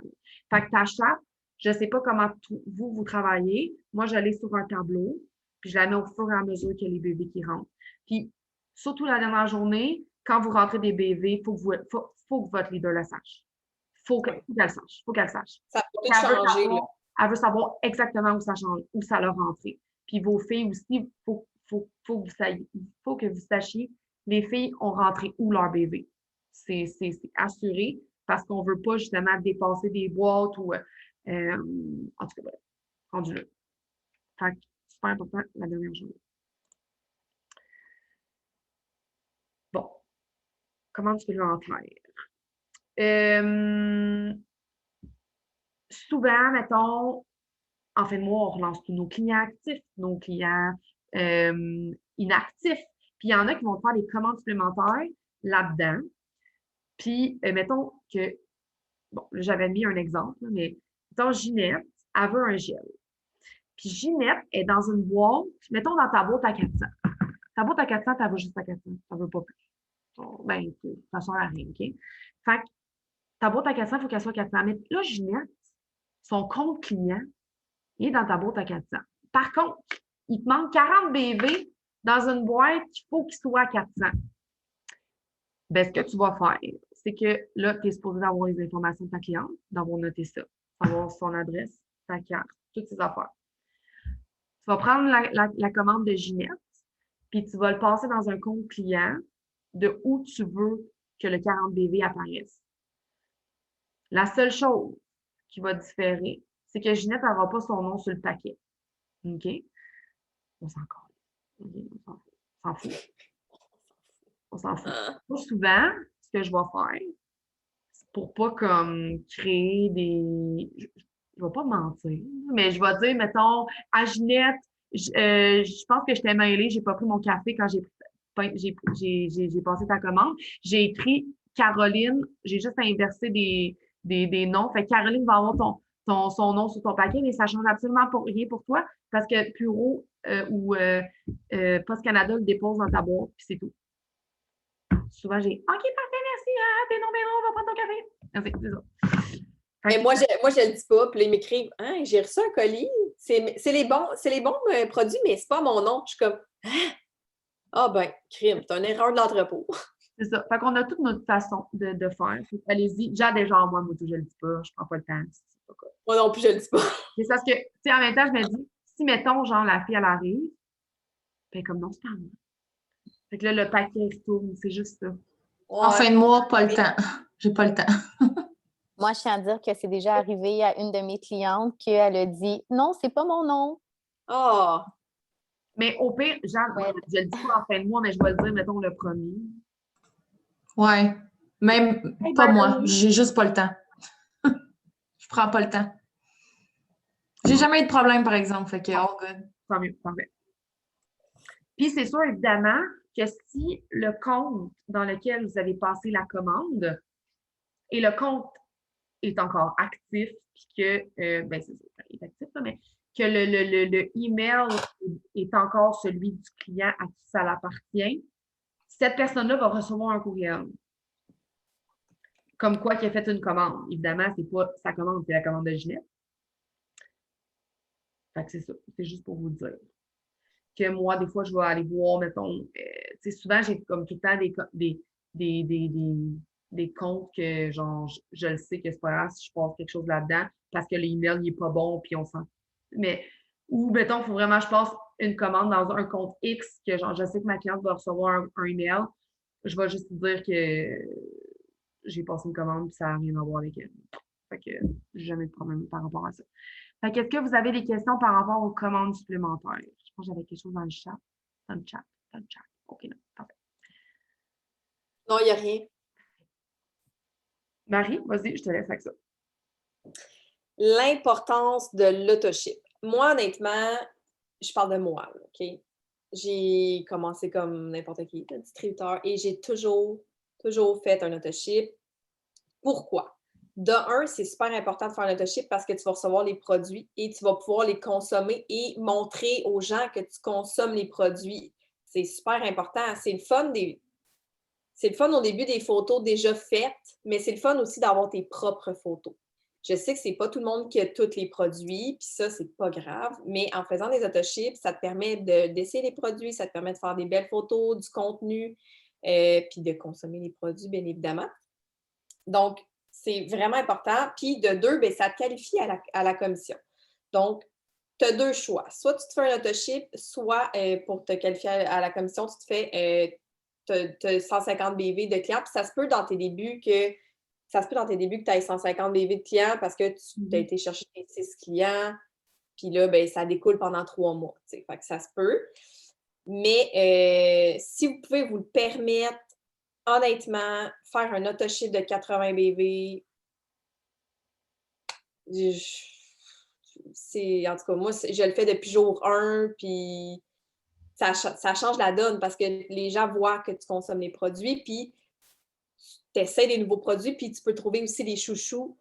Fait que ta charte, je ne sais pas comment vous travaillez. Moi, je l'ai sur un tableau, puis je la mets au fur et à mesure qu'il y a les bébés qui rentrent. Puis, surtout la dernière journée, quand vous rentrez des bébés, il faut que votre leader le sache. Faut qu'elle le sache. Faut qu'elle sache. Ça peut tout changer. Elle veut savoir exactement où ça l'a rentré. Puis vos filles aussi, il faut que vous sachiez, les filles ont rentré où leur bébé. C'est assuré parce qu'on ne veut pas justement dépasser des boîtes ou en tout cas, bref, rendu là. Fait que super important la dernière journée. Bon, comment tu peux le faire? Souvent, mettons, en fin de mois, on relance tous nos clients actifs, nos clients inactifs. Puis il y en a qui vont faire des commandes supplémentaires là-dedans. Puis, mettons que, bon, j'avais mis un exemple, mais mettons, Ginette, elle veut un gel. Puis Ginette est dans une boîte, mettons dans ta boîte à 400. Ta boîte à 400, tu veux juste à 400, tu veux pas plus. Ben, ça sert à rien, OK? Fait que ta boîte à 400, il faut qu'elle soit 400. Mais là, Ginette, son compte client, il est dans ta boîte à 400. Par contre, il te manque 40 BV dans une boîte qu'il faut qu'il soit à 400. Ben, ce que tu vas faire, c'est que là, tu es supposé avoir les informations de ta cliente, d'avoir noté ça, savoir son adresse, sa carte, toutes ces affaires. Tu vas prendre la commande de Ginette, puis tu vas le passer dans un compte client de où tu veux que le 40 BV apparaisse. La seule chose qui va différer, c'est que Ginette n'aura pas son nom sur le paquet. OK? On s'en fout. On s'en fout. Moi, souvent, ce que je vais faire, c'est pour pas comme créer des. Je vais pas mentir, mais je vais dire, mettons, à Ginette, je pense que je t'ai mêlée, j'ai pas pris mon café quand j'ai passé ta commande. J'ai écrit Caroline, j'ai juste inversé des noms. Fait que Caroline va avoir son nom sur ton paquet, mais ça change absolument rien pour toi parce que Puro ou Post Canada le dépose dans ta boîte, puis c'est tout. Souvent, j'ai OK, parfait, merci, t'es non, on va prendre ton café. Merci, c'est ça. Mais moi, je le dis pas. Puis là, ils m'écrivent j'ai reçu un colis. C'est les bons produits, mais c'est pas mon nom. Je suis comme ah ben, crime, c'est une erreur de l'entrepôt. C'est ça. Fait qu'on a toute notre façon de faire. Allez-y. J'ai déjà moi, je le dis pas. Je prends pas le temps. Moi non plus, je le dis pas. C'est parce que, tu sais, en même temps, je me dis, si, mettons, genre, la fille, elle arrive, ben comme non, c'est pas moi. Fait que là, le paquet retourne. C'est juste ça. Ouais. En fin de mois, pas le temps. J'ai pas le temps. Moi, je tiens à dire que c'est déjà arrivé à une de mes clientes qu'elle a dit « Non, c'est pas mon nom. » Oh! Mais au pire, genre, je le dis pas en fin de mois, mais je vais le dire, mettons, le premier. Ouais. Même pas moi. J'ai juste pas le temps. Je prends pas le temps. J'ai jamais eu de problème, par exemple. Fait que all good. Tant mieux, parfait. Puis, c'est sûr, évidemment, que si le compte dans lequel vous avez passé la commande et le compte est encore actif, puis que, ben, c'est ça, il est actif, là, mais que le email est encore celui du client à qui ça appartient, cette personne-là va recevoir un courriel. comme quoi qu'il a fait une commande. Évidemment, c'est pas sa commande, c'est la commande de Ginette. Fait que c'est ça. C'est juste pour vous dire. Que moi, des fois, je vais aller voir, mettons, tu sais, souvent, j'ai comme tout le temps des comptes que, genre, je le sais que c'est pas grave si je passe quelque chose là-dedans parce que l'email, il est pas bon, puis on sent. Mais, ou, mettons, il faut vraiment que je passe une commande dans un compte X, que, genre, je sais que ma cliente va recevoir un email. Je vais juste dire que j'ai passé une commande, puis ça n'a rien à voir avec elle. Fait que j'ai jamais de problème par rapport à ça. Fait que, est-ce que vous avez des questions par rapport aux commandes supplémentaires? Je pense que j'avais quelque chose dans le chat. Dans le chat. Dans le chat. OK, non. Parfait. Non, il n'y a rien. Marie, vas-y, je te laisse avec ça. L'importance de l'autoship. Moi, honnêtement, je parle de moi, OK? J'ai commencé comme n'importe qui, un distributeur, et j'ai toujours fait un autoship. Pourquoi? De un, c'est super important de faire un autoship parce que tu vas recevoir les produits et tu vas pouvoir les consommer et montrer aux gens que tu consommes les produits. C'est super important. C'est le fun au début des photos déjà faites, mais c'est le fun aussi d'avoir tes propres photos. Je sais que c'est pas tout le monde qui a tous les produits, puis ça, c'est pas grave, mais en faisant des autoships, ça te permet d'essayer les produits, ça te permet de faire des belles photos, du contenu, puis de consommer les produits, bien évidemment. Donc, c'est vraiment important. Puis de deux, bien, ça te qualifie à la commission. Donc, tu as deux choix. Soit tu te fais un autoship, soit pour te qualifier à la commission, tu te fais t'as 150 BV de clients. Puis ça se peut dans tes débuts que tu aies 150 BV de clients parce que tu as été chercher tes 6 clients. Puis là, ben, ça découle pendant 3 mois. Fait que ça se peut. Mais si vous pouvez vous le permettre, honnêtement, faire un autoship de 80 BV, en tout cas, moi, je le fais depuis jour 1, puis ça change la donne parce que les gens voient que tu consommes les produits, puis tu essaies des nouveaux produits, puis tu peux trouver aussi des chouchous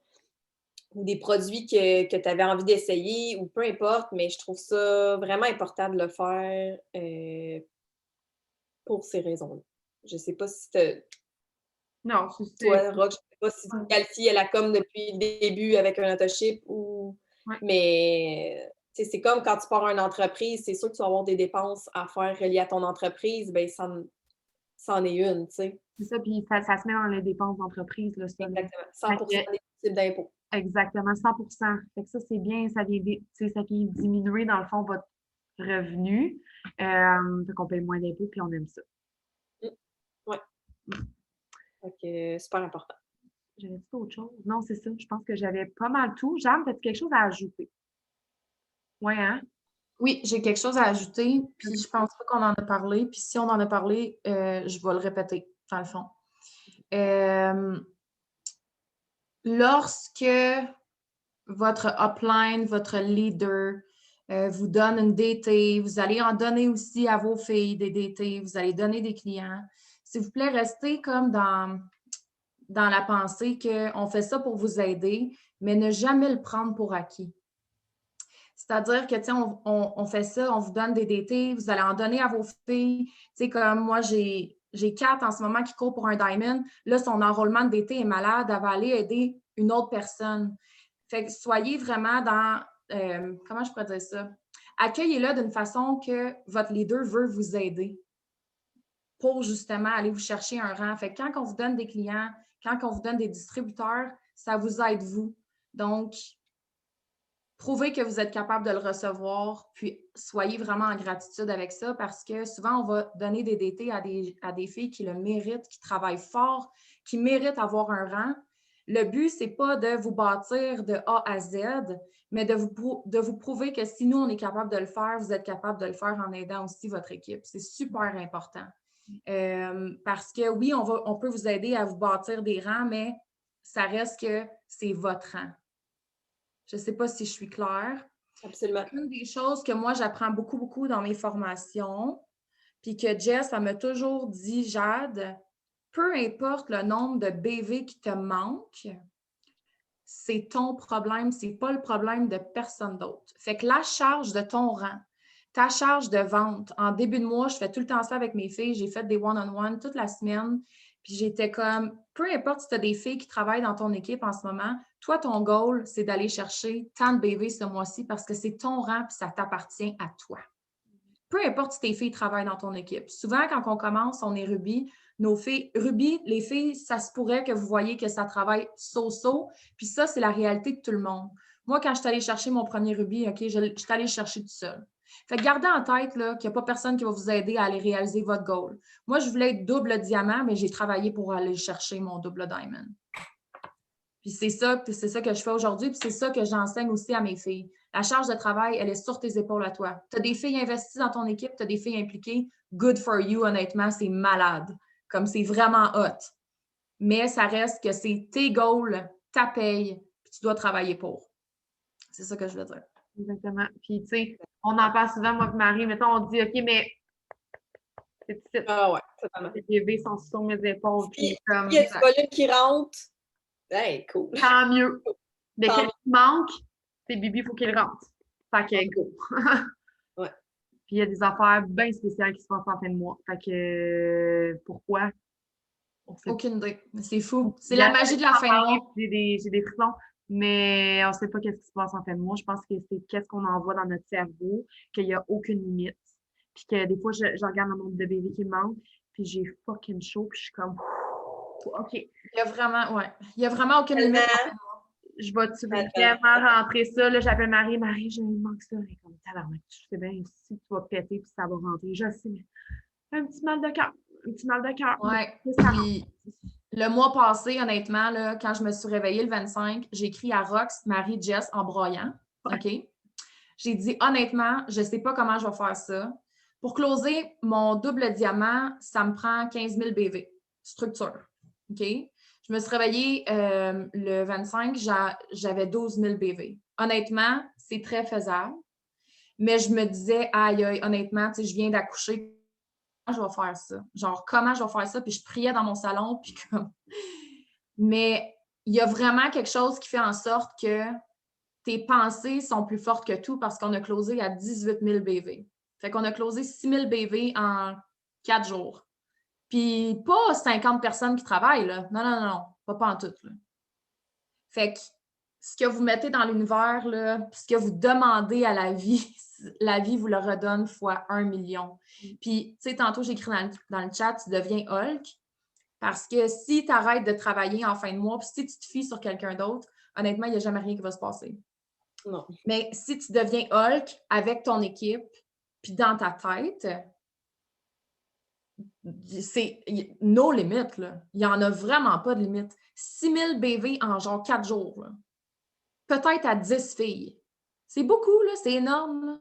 ou des produits que tu avais envie d'essayer ou peu importe, mais je trouve ça vraiment important de le faire pour ces raisons-là. Je ne sais pas si Non, toi, Rock, je ne sais pas si tu qualifies à la com depuis le début avec un autoship ou. Ouais. Mais c'est comme quand tu pars une entreprise, c'est sûr que tu vas avoir des dépenses à faire reliées à ton entreprise, bien, c'en est une, tu sais. C'est ça, puis ça se met dans les dépenses d'entreprise, là, ça. Exactement. 100% des types d'impôts. Exactement, 100%. Fait que ça, c'est bien, ça vient diminuer, dans le fond, votre revenu. Fait qu'on paye moins d'impôts, puis on aime ça. Oui. Fait que super important. J'avais dit autre chose? Non, c'est ça. Je pense que j'avais pas mal tout. Jeanne, as-tu quelque chose à ajouter? Oui, hein? Oui, j'ai quelque chose à ajouter, puis je pense pas qu'on en a parlé. Puis si on en a parlé, je vais le répéter, dans le fond. Lorsque votre upline, votre leader vous donne une DT, vous allez en donner aussi à vos filles des DT, vous allez donner des clients. S'il vous plaît, restez comme dans la pensée qu'on fait ça pour vous aider, mais ne jamais le prendre pour acquis. C'est-à-dire que, tu sais, on fait ça, on vous donne des DT, vous allez en donner à vos filles. Tu sais, comme moi, j'ai Kat en ce moment qui court pour un Diamond. Là, son enrôlement de DT est malade, elle va aller aider une autre personne. Fait que soyez vraiment dans, comment je pourrais dire ça? Accueillez-le d'une façon que votre leader veut vous aider pour justement aller vous chercher un rang. Fait que quand on vous donne des clients, quand on vous donne des distributeurs, ça vous aide vous. Donc, prouvez que vous êtes capable de le recevoir, puis soyez vraiment en gratitude avec ça parce que souvent, on va donner des DT à des filles qui le méritent, qui travaillent fort, qui méritent d'avoir un rang. Le but, ce n'est pas de vous bâtir de A à Z, mais de vous prouver que si nous, on est capable de le faire, vous êtes capable de le faire en aidant aussi votre équipe. C'est super important. Parce que oui, on peut vous aider à vous bâtir des rangs, mais ça reste que c'est votre rang. Je ne sais pas si je suis claire. Absolument. Une des choses que moi, j'apprends beaucoup, beaucoup dans mes formations, puis que Jess, elle m'a toujours dit, Jade, peu importe le nombre de BV qui te manque, c'est ton problème, c'est pas le problème de personne d'autre. Fait que la charge de ton rang, ta charge de vente, en début de mois, je fais tout le temps ça avec mes filles, j'ai fait des one-on-one toute la semaine, Puis j'étais comme, peu importe si tu as des filles qui travaillent dans ton équipe en ce moment, toi, ton goal, c'est d'aller chercher tant de BV ce mois-ci parce que c'est ton rang et ça t'appartient à toi. Peu importe si tes filles travaillent dans ton équipe. Souvent, quand on commence, on est Ruby. Nos filles, Ruby, les filles, ça se pourrait que vous voyez que ça travaille so-so. Puis ça, c'est la réalité de tout le monde. Moi, quand je suis allée chercher mon premier Ruby, OK, je suis allée le chercher tout seul. Fait que gardez en tête là, qu'il n'y a pas personne qui va vous aider à aller réaliser votre goal. Moi, je voulais être double diamant, mais j'ai travaillé pour aller chercher mon double diamond. Puis c'est ça que je fais aujourd'hui, puis c'est ça que j'enseigne aussi à mes filles. La charge de travail, elle est sur tes épaules à toi. Tu as des filles investies dans ton équipe, tu as des filles impliquées. Good for you, honnêtement, c'est malade. Comme c'est vraiment hot. Mais ça reste que c'est tes goals, ta paye, puis tu dois travailler pour. C'est ça que je veux dire. Exactement. Puis, tu sais, on en parle souvent, moi et Marie. Mettons, on dit, OK, mais c'est petit. Ah ouais, totalement. Les bébés sont sur mes épaules. Puis, comme, Il y a du volume qui rentre. Hey, cool. tant mieux. Mais Tant quand il manque, c'est Bibi, il faut qu'il rentre. Fait que, go. Ouais. Puis, il y a des affaires bien spéciales qui se passent en fin de mois. Fait que, pourquoi? On sait Aucune idée. C'est fou. C'est la magie de la fin de mois. J'ai des frissons, mais on ne sait pas qu'est-ce qui se passe en fin de mois. Je pense que c'est qu'est-ce qu'on envoie dans notre cerveau, qu'il n'y a aucune limite. Puis que des fois, je regarde le nombre de bébés qui me manquent, puis j'ai fucking chaud, puis je suis comme, OK. Il y a vraiment aucune limite en fin de mois. Je vais-tu vraiment rentrer ça? Là, j'appelle Marie. Marie, je me manque ça. Elle est comme, tabarnak, tu sais bien, si tu vas péter, puis ça va rentrer. Je sais, mais un petit mal de cœur. Un petit mal de cœur. Ouais. Puis, le mois passé, honnêtement, là, quand je me suis réveillée le 25, j'ai écrit à Rox, Marie, Jess en broyant. OK? J'ai dit, honnêtement, je ne sais pas comment je vais faire ça. Pour closer mon double diamant, ça me prend 15 000 BV. Structure. OK? Je me suis réveillée le 25, j'avais 12 000 BV. Honnêtement, c'est très faisable. Mais je me disais, aïe, aïe, honnêtement, je viens d'accoucher. Comment je vais faire ça? Genre, comment je vais faire ça? Puis je priais dans mon salon, puis comme... Mais il y a vraiment quelque chose qui fait en sorte que tes pensées sont plus fortes que tout parce qu'on a closé à 18 000 BV. Fait qu'on a closé 6 000 BV en 4 jours. Puis pas 50 personnes qui travaillent, là. Non. Pas en tout, là. Fait que ce que vous mettez dans l'univers, là, ce que vous demandez à la vie vous le redonne fois 1 million. Puis, tu sais, tantôt, j'ai écrit dans le chat, tu deviens Hulk, parce que si tu arrêtes de travailler en fin de mois, puis si tu te fies sur quelqu'un d'autre, honnêtement, il n'y a jamais rien qui va se passer. Non. Mais si tu deviens Hulk avec ton équipe, puis dans ta tête, c'est no limit, là. Il n'y en a vraiment pas de limite. 6 000 BV en genre 4 jours, là. Peut-être à 10 filles. C'est beaucoup, là. C'est énorme, là.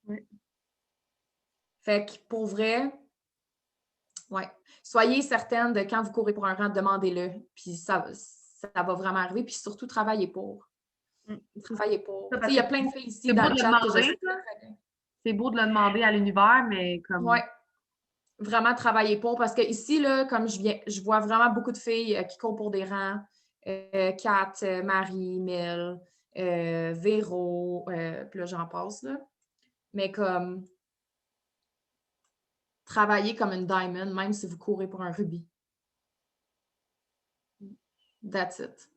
Oui. Fait que, pour vrai, ouais. Soyez certaine de quand vous courez pour un rang, demandez-le. Puis ça va vraiment arriver. Puis surtout, travaillez pour. Travaillez pour. Il y a plein de filles ici dans le chat que je sais très bien. C'est beau de le demander à l'univers, mais comme... Oui. Vraiment travailler pour. Parce que ici, là, comme je vois vraiment beaucoup de filles qui courent pour des rangs. Kat, Marie, Mel, Véro, puis là, j'en passe, là. Mais comme travailler comme une diamond, même si vous courez pour un rubis. That's it.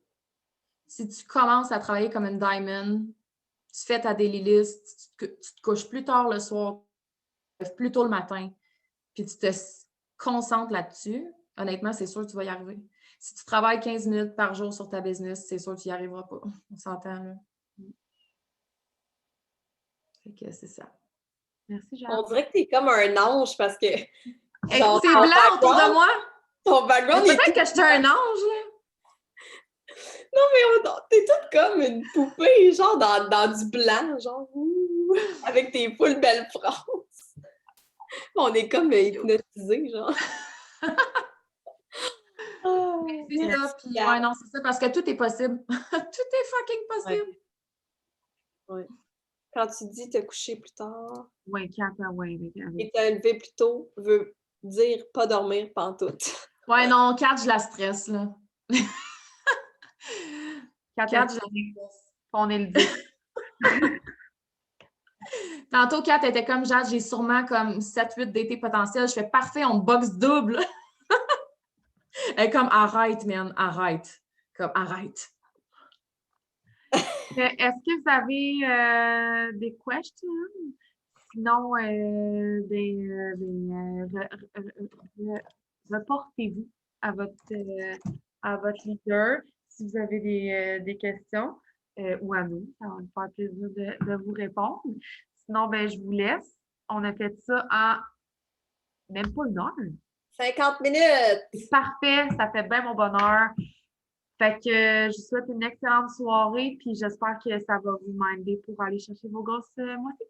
Si tu commences à travailler comme une diamond, tu fais ta daily list, tu te couches plus tard le soir, tu te lèves plus tôt le matin, puis tu te concentres là-dessus, honnêtement, c'est sûr que tu vas y arriver. Si tu travailles 15 minutes par jour sur ta business, c'est sûr que tu n'y arriveras pas. On s'entend, là. Fait que c'est ça. Merci, Jeanne. On dirait que t'es comme un ange parce que... C'est blanc autour de moi! Ton background est... Peut-être que je suis un ange, là! Non, mais t'es toute comme une poupée, genre dans du blanc, genre, ouh, avec tes full belles phrases. On est comme hypnotisés, genre. Oh, C'est ça, puis ouais, non, c'est ça, parce que tout est possible. Tout est fucking possible. Ouais. Quand tu dis te coucher plus tard, Oui, 4 ans, oui. et te lever plus tôt, veut dire pas dormir pantoute. Ouais, non, 4, je la stresse, là. 4, je la stresse. On est le 10. Tantôt, 4 était comme Jade, j'ai sûrement comme 7-8 d'été potentiel. Je fais parfait, on boxe double. Elle est comme arrête, man, arrête. Comme arrête. Est-ce que vous avez des questions? Sinon, reportez-vous à votre leader si vous avez des questions ou à nous. Ça va me faire plaisir de vous répondre. Sinon, ben, je vous laisse. On a fait ça en même pas 1 heure. 50 minutes! C'est parfait, ça fait bien mon bonheur. Fait que je vous souhaite une excellente soirée, puis j'espère que ça va vous m'aider pour aller chercher vos grosses moitiés.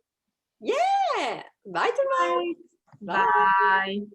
Yeah! Bye tout le monde! Bye! Bye.